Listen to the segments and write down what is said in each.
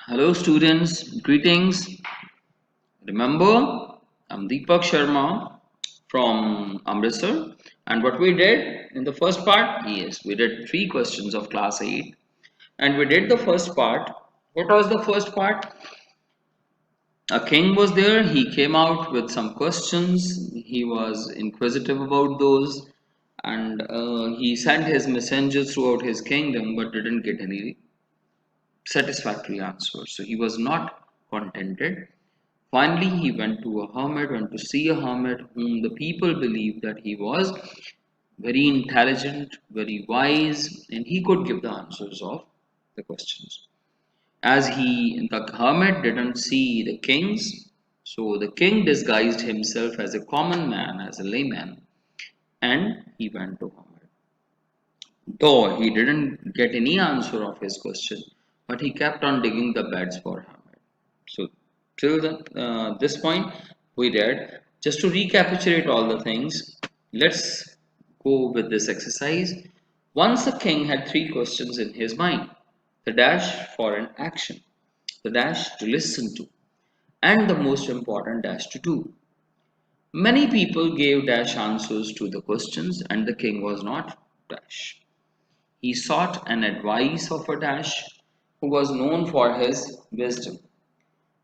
Hello students, greetings. Remember, I'm Deepak Sharma from Amritsar, and what we did in the first part, yes, we did 3 questions of class 8 and we did the first part. What was the first part? A king was there, he came out with some questions, he was inquisitive about those, and he sent his messengers throughout his kingdom but didn't get any satisfactory answer. So he was not contented. Finally, he went to see a hermit whom the people believed that he was very intelligent, very wise, and he could give the answers of the questions. The hermit didn't see the kings, so the king disguised himself as a common man, as a layman, and he went to hermit. Though he didn't get any answer of his question, but he kept on digging the beds for hermit. So till this point we read. Just to recapitulate all the things, let's go with this exercise. Once the king had 3 questions in his mind: the dash for an action, the dash to listen to, and the most important dash to do. Many people gave dash answers to the questions, and the king was not dash. He sought an advice of a dash who was known for his wisdom.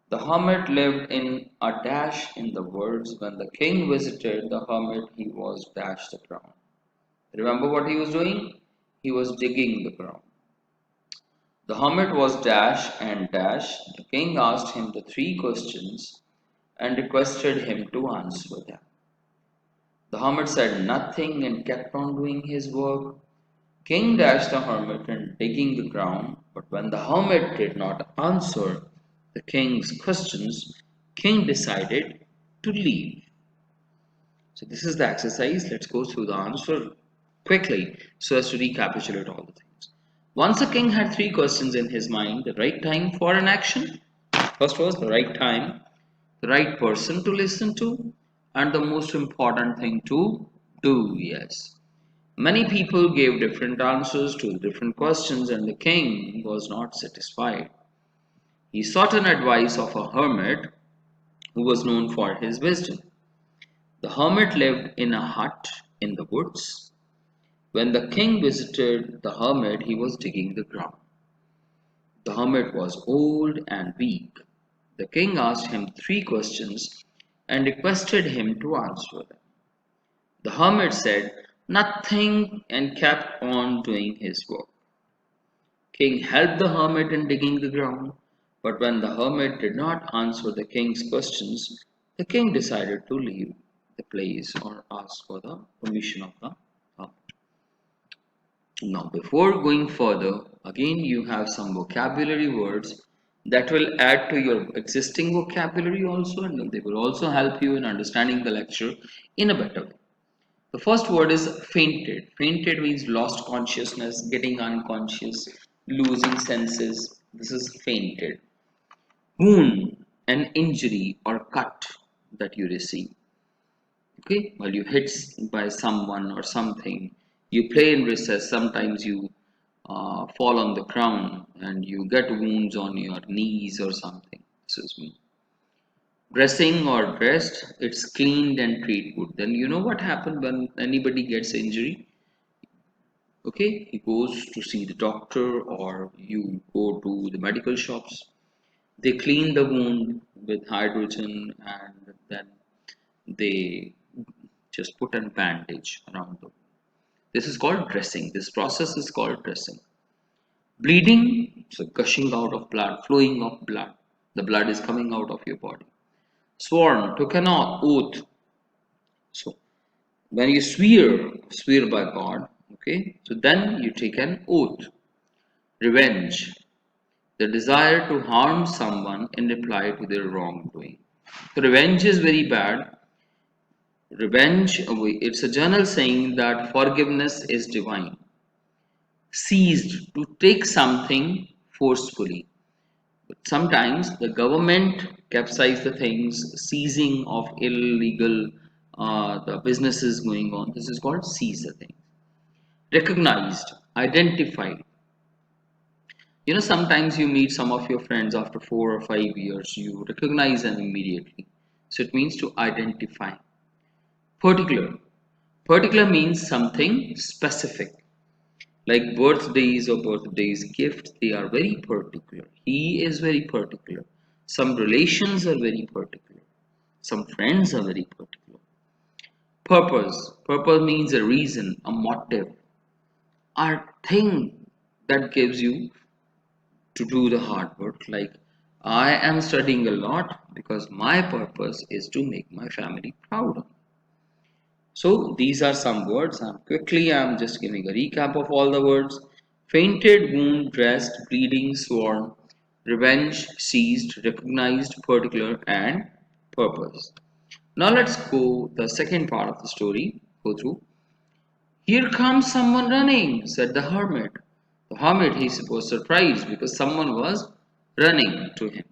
The hermit lived in a dash in the woods. When the king visited the hermit, he was dash the ground. Remember what he was doing? He was digging the ground. The hermit was dash and dash. The king asked him the 3 questions and requested him to answer them. The hermit said nothing and kept on doing his work. King dashed the hermit and digging the ground, but when the hermit did not answer the king's questions, king decided to leave. So this is the exercise. Let's go through the answer quickly so as to recapitulate all the things. Once the king had 3 questions in his mind: the right time for an action. First was the right time, the right person to listen to, and the most important thing to do. Yes. Many people gave different answers to different questions, and the king was not satisfied. He sought an advice of a hermit who was known for his wisdom. The hermit lived in a hut in the woods. When the king visited the hermit, he was digging the ground. The hermit was old and weak. The king asked him 3 questions and requested him to answer them. The hermit said nothing and kept on doing his work. King helped the hermit in digging the ground, but when the hermit did not answer the king's questions, the king decided to leave the place or ask for the permission of the hermit. Now, before going further, again you have some vocabulary words that will add to your existing vocabulary also, and they will also help you in understanding the lecture in a better way. The first word is fainted. Fainted means lost consciousness, getting unconscious, losing senses. This is fainted. Wound, an injury or cut that you receive. Okay, while you hit by someone or something, you play in recess. Sometimes you fall on the ground and you get wounds on your knees or something. This is me. Dressing or dressed, it's cleaned and treated good. Then you know what happened when anybody gets injury? Okay, he goes to see the doctor or you go to the medical shops. They clean the wound with hydrogen and then they just put a bandage around the wound. This is called dressing. This process is called dressing. Bleeding, so gushing out of blood, flowing of blood. The blood is coming out of your body. Sworn, took an oath. So when you swear by God, okay, so then you take an oath. Revenge, the desire to harm someone in reply to their wrongdoing. So revenge is very bad. Revenge, it's a general saying that forgiveness is divine. Seized, to take something forcefully. But sometimes the government capsize the things, seizing of illegal the businesses going on. This is called seize the thing. Recognized, identified. Sometimes you meet some of your friends after 4 or 5 years, you recognize them immediately. So it means to identify. Particular. Particular means something specific. Like birthdays or birthdays gifts, they are very particular. He is very particular. Some relations are very particular. Some friends are very particular. Purpose. Purpose means a reason, a motive, a thing that gives you to do the hard work. Like, I am studying a lot because my purpose is to make my family proud. So these are some words. I'm just giving a recap of all the words. Fainted, wound, dressed, bleeding, sworn, revenge, seized, recognized, particular, and purpose. Now let's go the second part of the story. Go through. Here comes someone running, said the hermit. The hermit, he was surprised because someone was running to him.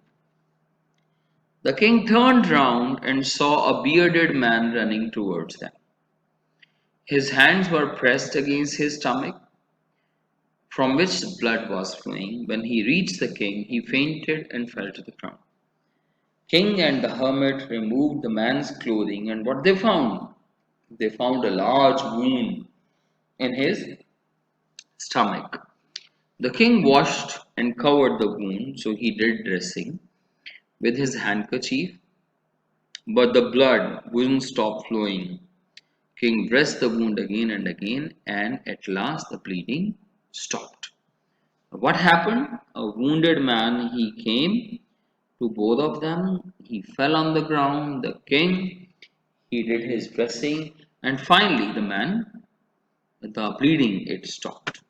The king turned round and saw a bearded man running towards them. His hands were pressed against his stomach, from which blood was flowing. When he reached the king, he fainted and fell to the ground. King and the hermit removed the man's clothing, and what they found? They found a large wound in his stomach. The king washed and covered the wound, so he did dressing with his handkerchief, but the blood wouldn't stop flowing. King dressed the wound again and again, and at last the bleeding stopped. What happened? A wounded man, he came to both of them. He fell on the ground. The king, he did his dressing, and finally the bleeding, it stopped.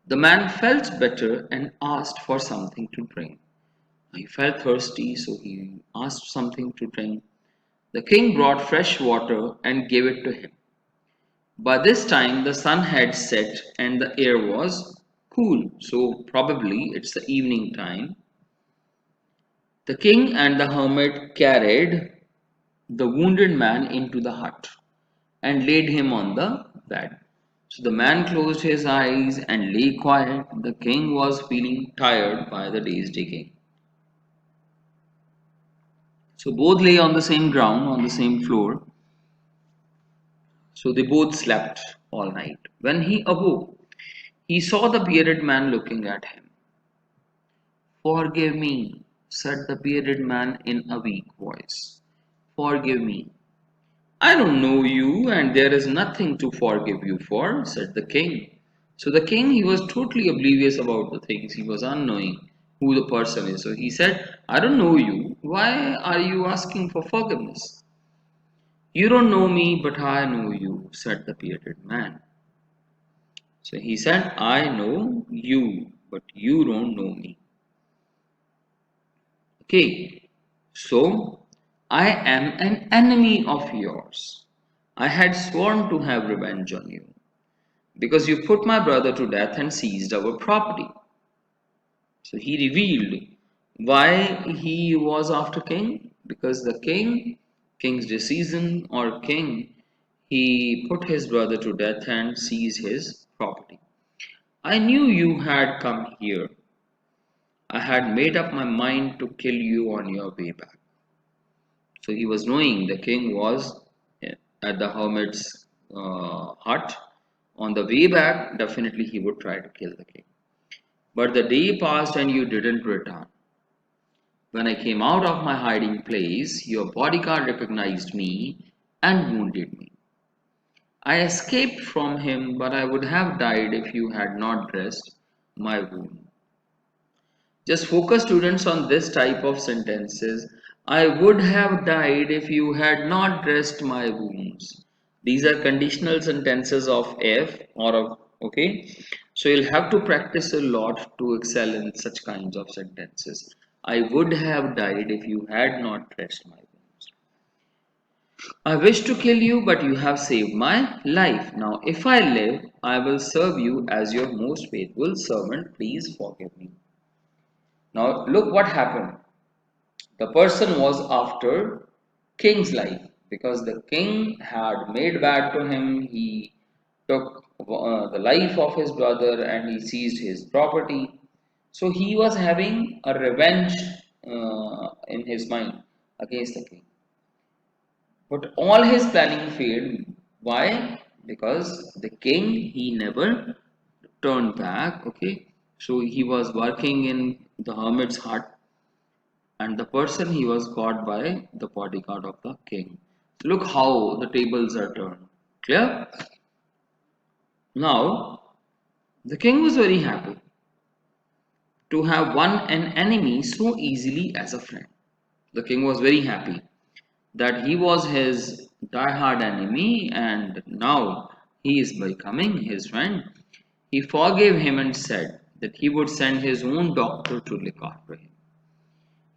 The man felt better and asked for something to drink. He felt thirsty, so he asked something to drink. The king brought fresh water and gave it to him. By this time, the sun had set and the air was cool, so probably it's the evening time. The king and the hermit carried the wounded man into the hut and laid him on the bed. So the man closed his eyes and lay quiet. The king was feeling tired by the day's digging. So both lay on the same ground, on the same floor. So they both slept all night. When he awoke, he saw the bearded man looking at him. Forgive me, said the bearded man in a weak voice. Forgive me. I don't know you, and there is nothing to forgive you for, said the king. So the king, he was totally oblivious about the things. He was unknowing who the person is. So he said, I don't know you. Why are you asking for forgiveness? You don't know me, but I know you, said the bearded man. So he said, I know you, but you don't know me. Okay, so I am an enemy of yours. I had sworn to have revenge on you because you put my brother to death and seized our property. So he revealed why he was after king, because the king's decision or king, he put his brother to death and seized his property. I knew you had come here. I had made up my mind to kill you on your way back. So he was knowing the king was at the hermit's hut. On the way back, definitely he would try to kill the king. But the day passed and you didn't return. When I came out of my hiding place, your bodyguard recognized me and wounded me. I escaped from him, but I would have died if you had not dressed my wound. Just focus, students, on this type of sentences. I would have died if you had not dressed my wounds. These are conditional sentences of if or of okay. So you'll have to practice a lot to excel in such kinds of sentences. I would have died if you had not dressed my wounds. I wish to kill you, but you have saved my life. Now, if I live, I will serve you as your most faithful servant. Please forgive me. Now, look what happened. The person was after king's life because the king had made bad to him. He took the life of his brother and he seized his property. So he was having a revenge in his mind against the king. But all his planning failed. Why? Because the king he never turned back. Okay, so he was working in the hermit's hut, and the person he was caught by the bodyguard of the king. So look how the tables are turned. Clear? Now the king was very happy to have won an enemy so easily as a friend. The king was very happy that he was his die-hard enemy and now he is becoming his friend. He forgave him and said that he would send his own doctor to look after him.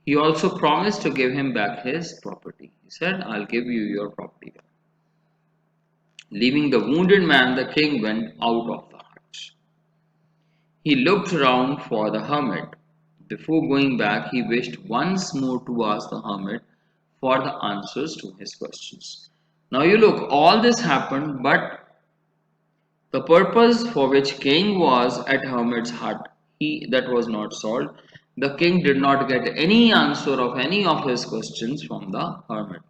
He also promised to give him back his property. He said, I'll give you your property back. Leaving the wounded man, the king went out of the hut. He looked around for the hermit. Before going back, he wished once more to ask the hermit for the answers to his questions. Now you look, all this happened, but the purpose for which king was at hermit's hut, that was not solved. The king did not get any answer of any of his questions from the hermit.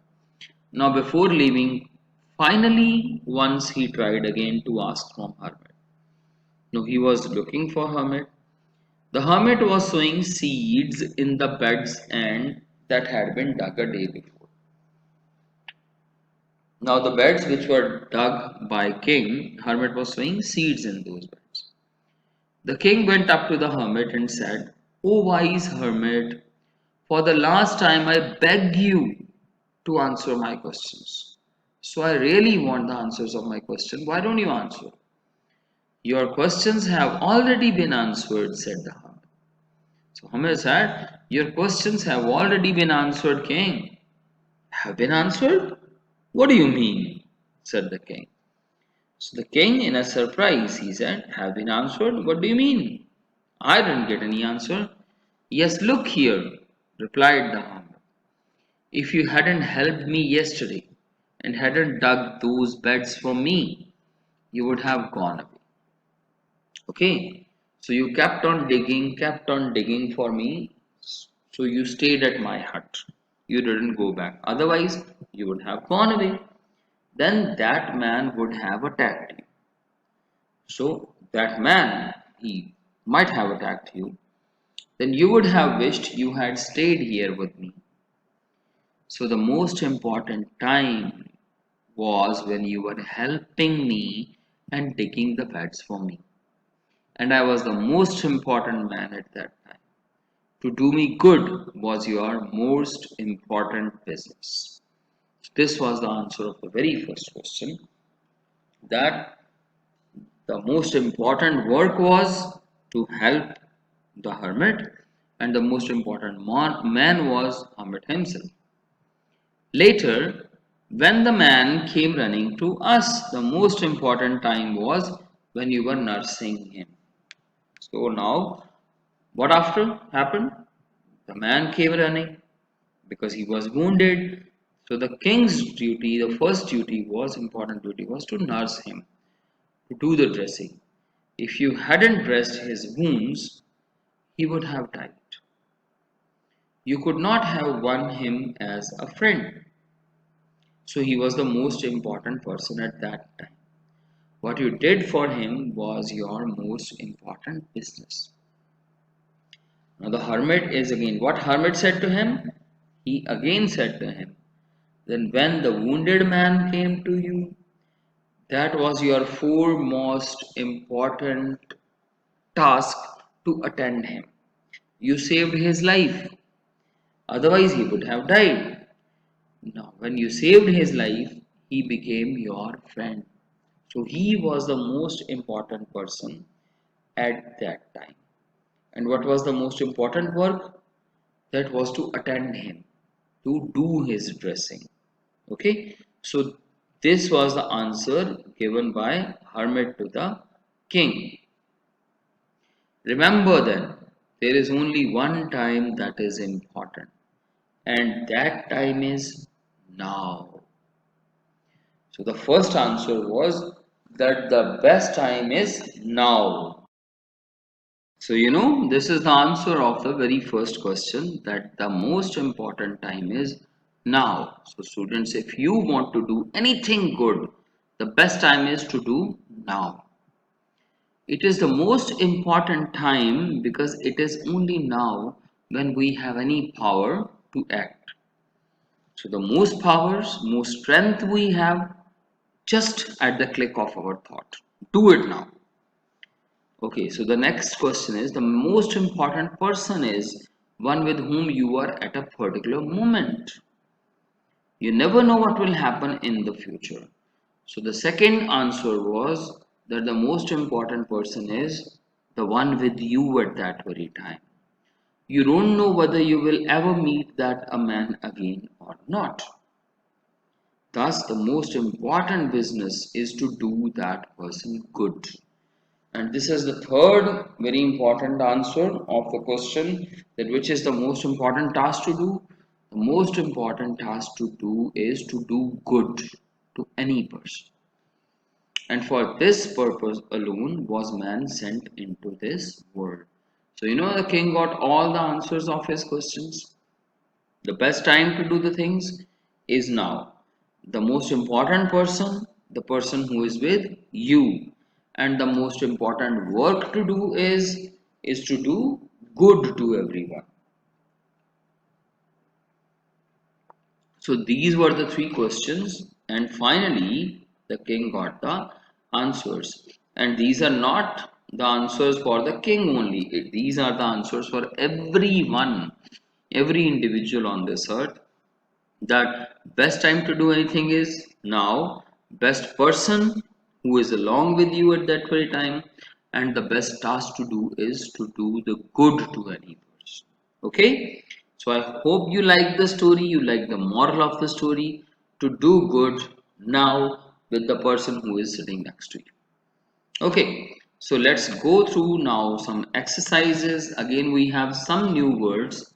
Now before leaving, finally once he tried again to ask from hermit. Now he was looking for hermit. The hermit was sowing seeds in the beds and that had been dug a day before. Now the beds which were dug by king, hermit was sowing seeds in those beds. The king went up to the hermit and said, O wise hermit, for the last time I beg you to answer my questions. So I really want the answers of my question. Why don't you answer? Your questions have already been answered, said the hermit. So Hermit said, your questions have already been answered, king. Have been answered? What do you mean? Said the king. So the king, in a surprise, he said, have been answered? What do you mean? I didn't get any answer. Yes, look here, replied the hermit. If you hadn't helped me yesterday and hadn't dug those beds for me, you would have gone away. Okay, so you kept on digging for me. So you stayed at my hut. You didn't go back. Otherwise, you would have gone away. Then that man would have attacked you. So that man, he might have attacked you. Then you would have wished you had stayed here with me. So the most important time was when you were helping me and digging the beds for me. And I was the most important man at that time. To do me good was your most important business. This was the answer of the very first question, that the most important work was to help the hermit and the most important man was hermit himself. Later, when the man came running to us, the most important time was when you were nursing him. So now, what after happened? The man came running because he was wounded. So the king's duty, the first duty was, important duty was to nurse him, to do the dressing. If you hadn't dressed his wounds, he would have died. You could not have won him as a friend. So he was the most important person at that time. What you did for him was your most important business. Now the hermit is again, what hermit said to him? He again said to him, then when the wounded man came to you, that was your foremost important task to attend him. You saved his life, otherwise, he would have died. Now, when you saved his life, he became your friend. So, he was the most important person at that time. And what was the most important work? That was to attend him, to do his dressing. Okay, so this was the answer given by hermit to the king. Remember then, there is only one time that is important, and that time is now. So the first answer was that the best time is now. So, this is the answer of the very first question, that the most important time is now. So, students, if you want to do anything good, the best time is to do now. It is the most important time because it is only now when we have any power to act. So, the most powers, most strength we have just at the click of our thought. Do it now. Okay, so the next question is, the most important person is one with whom you are at a particular moment. You never know what will happen in the future. So the second answer was that the most important person is the one with you at that very time. You don't know whether you will ever meet that a man again or not. Thus, the most important business is to do that person good. And this is the third very important answer of the question, that which is the most important task to do. The most important task to do is to do good to any person. And for this purpose alone was man sent into this world. So the king got all the answers of his questions. The best time to do the things is now. The most important person, the person who is with you. And the most important work to do is to do good to everyone. So these were the three questions, and finally the king got the answers. And these are not the answers for the king only. These are the answers for everyone, every individual on this earth. That best time to do anything is now, best person who is along with you at that very time, and the best task to do is to do the good to any person. Okay, so I hope you like the story, you like the moral of the story, to do good now with the person who is sitting next to you. Okay, so let's go through now some exercises. Again, we have some new words.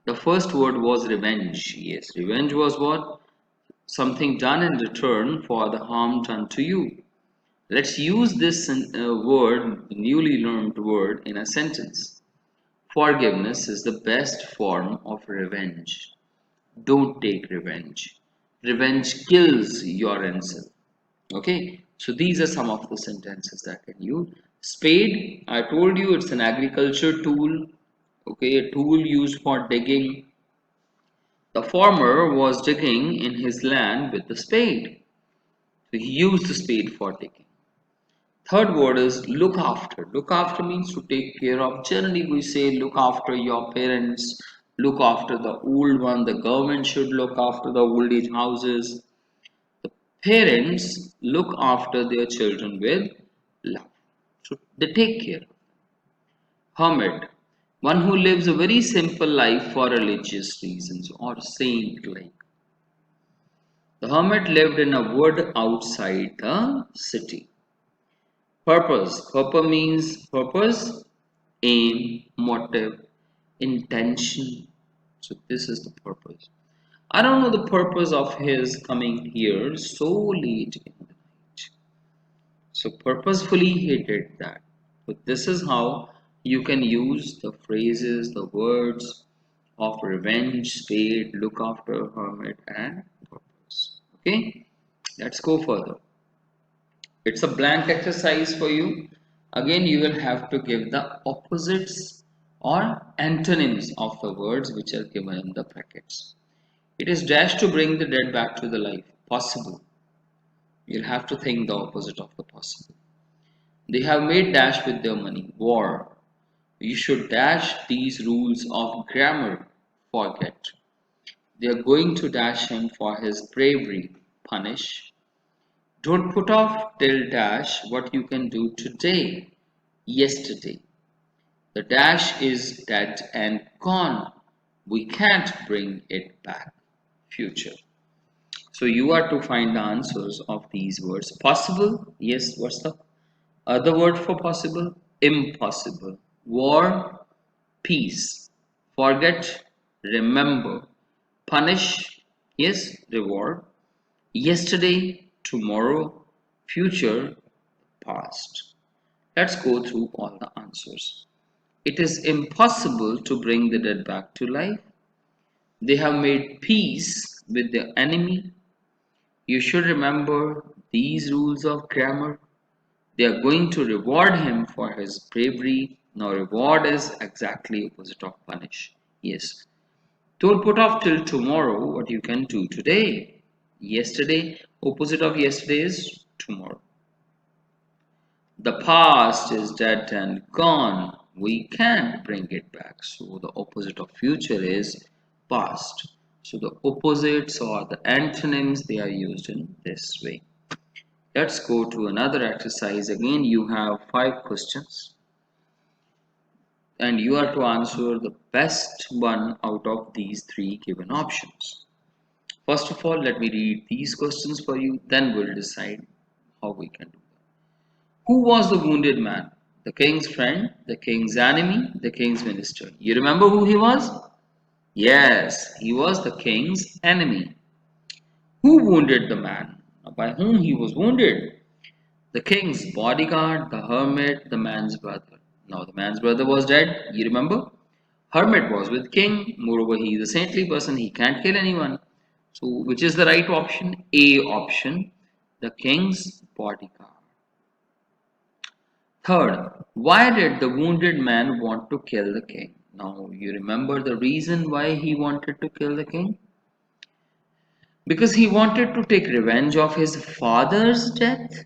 The first word was revenge. Yes, revenge was what? Something done in return for the harm done to you. Let's use this word, newly learned word, in a sentence. Forgiveness is the best form of revenge. Don't take revenge. Revenge kills your insult. Okay, so these are some of the sentences that can use. Spade, I told you it's an agriculture tool. Okay, a tool used for digging. The farmer was digging in his land with the spade. So he used the spade for digging. Third word is look after. Look after means to take care of. Generally, we say look after your parents, look after the old one. The government should look after the old age houses. The parents look after their children with love. So they take care. Hermit, one who lives a very simple life for religious reasons, or saint like. The hermit lived in a wood outside the city. Purpose. Purpose means purpose, aim, motive, intention. So this is the purpose. I don't know the purpose of his coming here so late in the night. So purposefully he did that. But this is how you can use the phrases, the words of revenge, spade, look after, hermit, and purpose. Okay, let's go further. It's a blank exercise for you. Again, you will have to give the opposites or antonyms of the words which are given in the brackets. It is dash to bring the dead back to the life. Possible. You'll have to think the opposite of the possible. They have made dash with their money. War. You should dash these rules of grammar. Forget. They are going to dash him for his bravery. Punish. Don't put off till dash what you can do today, yesterday. The dash is dead and gone. We can't bring it back. Future. So you are to find the answers of these words. Possible? Yes, what's the other word for possible? Impossible. War, peace. Forget, remember. Punish, yes, reward. Yesterday, tomorrow, future, past. Let's go through all the answers. It is impossible to bring the dead back to life. They have made peace with their enemy. You should remember these rules of grammar. They are going to reward him for his bravery. Now, reward is exactly opposite of punish. Yes. Don't put off till tomorrow what you can do today. Yesterday, opposite of yesterday is tomorrow. The past is dead and gone. We can't bring it back. So the opposite of future is past. So the opposites or the antonyms, they are used in this way. Let's go to another exercise. Again, you have 5 questions and you are to answer the best one out of these 3 given options. First of all, let me read these questions for you, then we'll decide how we can do that. Who was the wounded man? The king's friend, the king's enemy, the king's minister. You remember who he was? Yes, he was the king's enemy. Who wounded the man? By whom he was wounded? The king's bodyguard, the hermit, the man's brother. Now the man's brother was dead, you remember? Hermit was with king, moreover he is a saintly person, he can't kill anyone. So which is the right option? A option, the king's bodyguard. Third, why did the wounded man want to kill the king? Now you remember the reason why he wanted to kill the king? Because he wanted to take revenge of his father's death?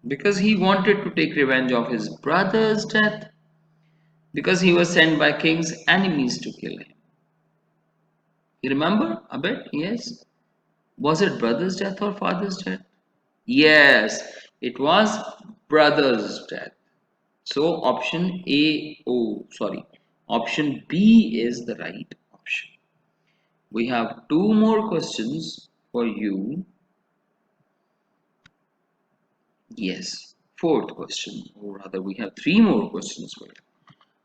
Because he wanted to take revenge of his brother's death? Because he was sent by king's enemies to kill him. You remember a bit? Yes. Was it brother's death or father's death? Yes, it was brother's death. So option option B is the right option. We have 2 more questions for you. Yes, 4th question, or rather we have 3 more questions for you.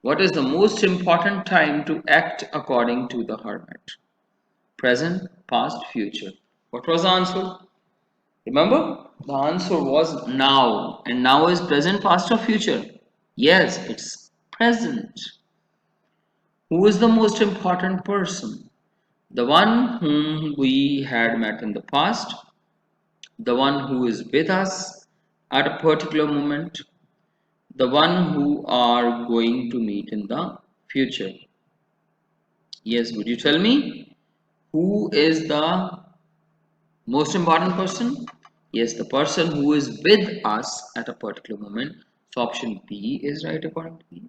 What is the most important time to act according to the hermit? Present, past, future. What was the answer? Remember, the answer was now, and now is present, past, or future? Yes, it's present. Who is the most important person? The one whom we had met in the past, the one who is with us at a particular moment, the one who are going to meet in the future. Yes, would you tell me who is the most important person? Yes, the person who is with us at a particular moment. So option B is right according to me.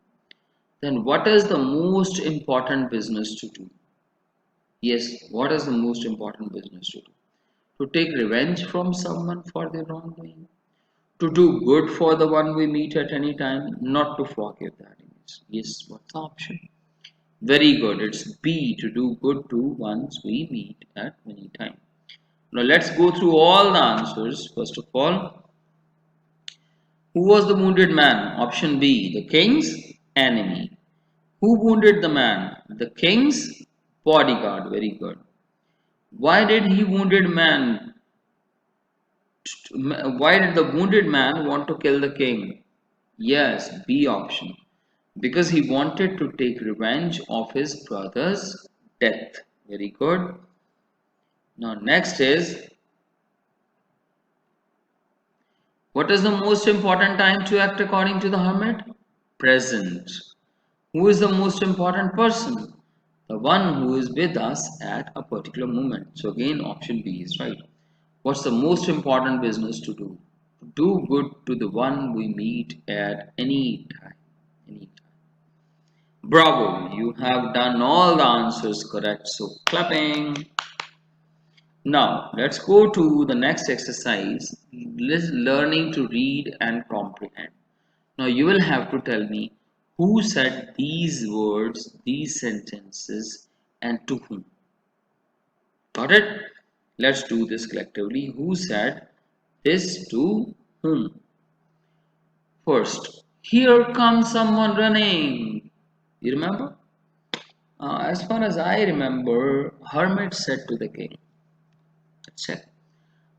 Then what is the most important business to do? Yes, what is the most important business to do? To take revenge from someone for their wrongdoing. To do good for the one we meet at any time, not to forgive that image. Yes, what's the option? Very good, it's B, to do good to ones we meet at any time. Now let's go through all the answers. First of all, who was the wounded man? Option B, the king's enemy. Who wounded the man? The king's bodyguard. Very good. Why did he wounded man? Why did the wounded man want to kill the king? Yes, B option. Because he wanted to take revenge of his brother's death. Very good. Now next is, what is the most important time to act according to the hermit? Present. Who is the most important person? The one who is with us at a particular moment. So again option B is right. What's the most important business to do? Do good to the one we meet at any time. Any time. Bravo, you have done all the answers correct. So clapping. Now let's go to the next exercise. Learning to read and comprehend. Now you will have to tell me who said these words, these sentences, and to whom. Got it? Let's do this collectively. Who said this to whom? First, here comes someone running. You remember? As far as I remember, hermit said to the king. Let's check.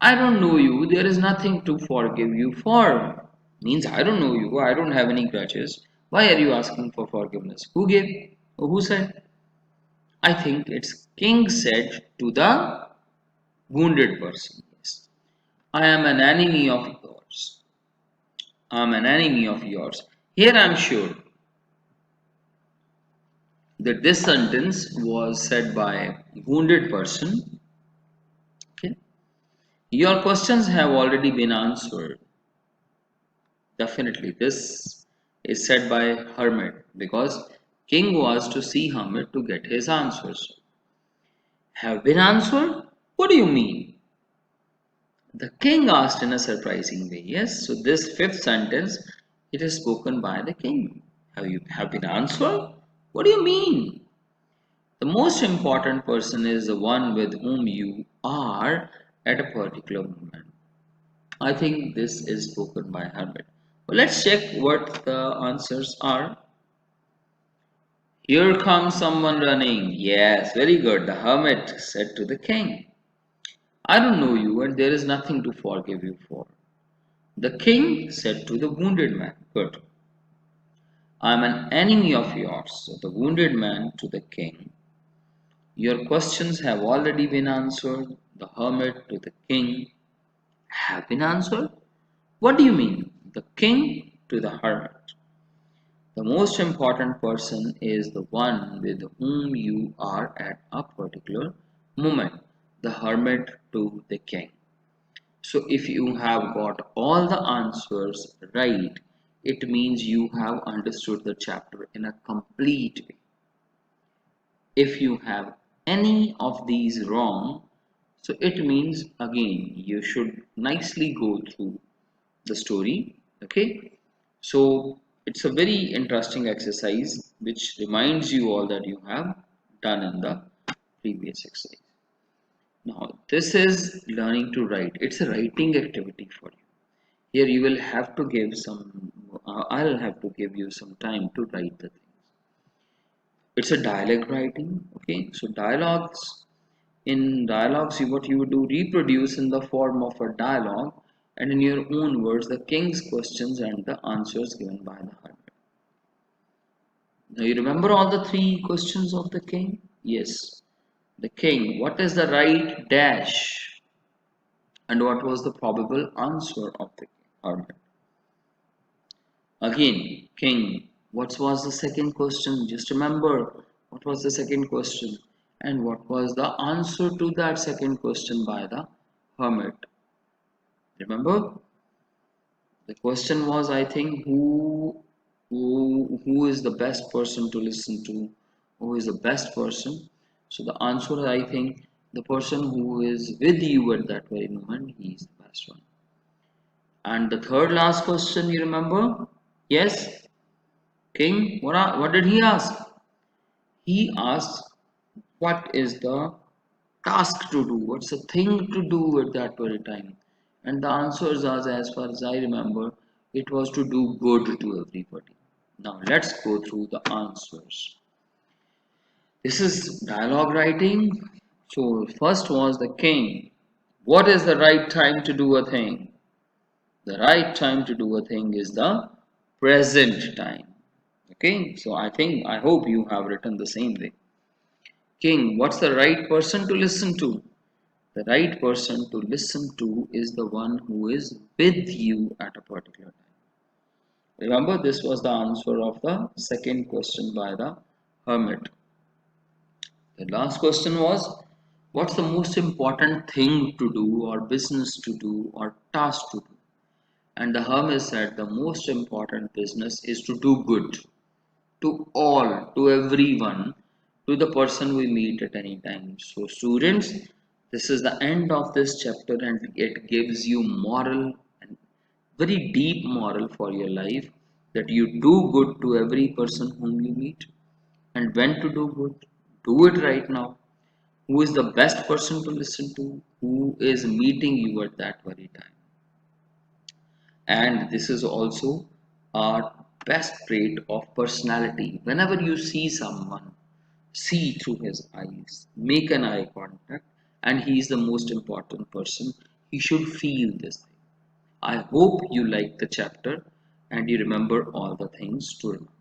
I don't know you, there is nothing to forgive you for. Means I don't know you, I don't have any grudges. Why are you asking for forgiveness? Who gave? Or who said? I think it's king said to the wounded person. Yes. I am an enemy of yours. I am an enemy of yours. Here I am sure that this sentence was said by a wounded person. Okay. Your questions have already been answered. Definitely, this is said by hermit because king was to see hermit to get his answers. Have been answered? What do you mean? The king asked in a surprising way. Yes, so this fifth sentence it is spoken by the king. Have been answered? What do you mean? The most important person is the one with whom you are at a particular moment. I think this is spoken by hermit. Well, let's check what the answers are. Here comes someone running. Yes, very good. The hermit said to the king, I don't know you and there is nothing to forgive you for. The king said to the wounded man, good. I am an enemy of yours. So the wounded man to the king, your questions have already been answered. The hermit to the king, have been answered? What do you mean? The king to the hermit. The most important person is the one with whom you are at a particular moment. The hermit to the king. So if you have got all the answers right, it means you have understood the chapter in a complete way. If you have any of these wrong, so it means again you should nicely go through the story. Okay, so it's a very interesting exercise which reminds you all that you have done in the previous exercise. Now this is learning to write. It's a writing activity for you. Here you will have to give some I'll have to give you some time to write the things. It's a dialogue writing. Okay, so dialogues what you would do reproduce in the form of a dialogue and in your own words the king's questions and the answers given by the hermit. Now you remember all the three questions of the king? Yes. The king, what is the right dash? And what was the probable answer of the hermit? Again, king, what was the second question? Just remember what was the second question and what was the answer to that second question by the hermit. Remember? The question was, I think, who is the best person to listen to? Who is the best person? So the answer, I think, the person who is with you at that very moment, he is the best one. And the third last question, you remember? Yes, King. What did he ask? He asked, what is the task to do? What's the thing to do at that very time? And the answers are, as far as I remember, it was to do good to everybody. Now let's go through the answers. This is dialogue writing. So first was the king. What is the right time to do a thing? The right time to do a thing is the present time. Okay, so I hope you have written the same way. King, what's the right person to listen to? The right person to listen to is the one who is with you at a particular time. Remember, this was the answer of the second question by the hermit. The last question was, what's the most important thing to do, or business to do, or task to do? And the hermit said, the most important business is to do good to all, to everyone, to the person we meet at any time. So, students, this is the end of this chapter, and it gives you moral and very deep moral for your life that you do good to every person whom you meet. And when to do good, do it right now. Who is the best person to listen to? Who is meeting you at that very time? And this is also our best trait of personality. Whenever you see someone, see through his eyes, make an eye contact, and he is the most important person. He should feel this thing. I hope you like the chapter and you remember all the things to remember.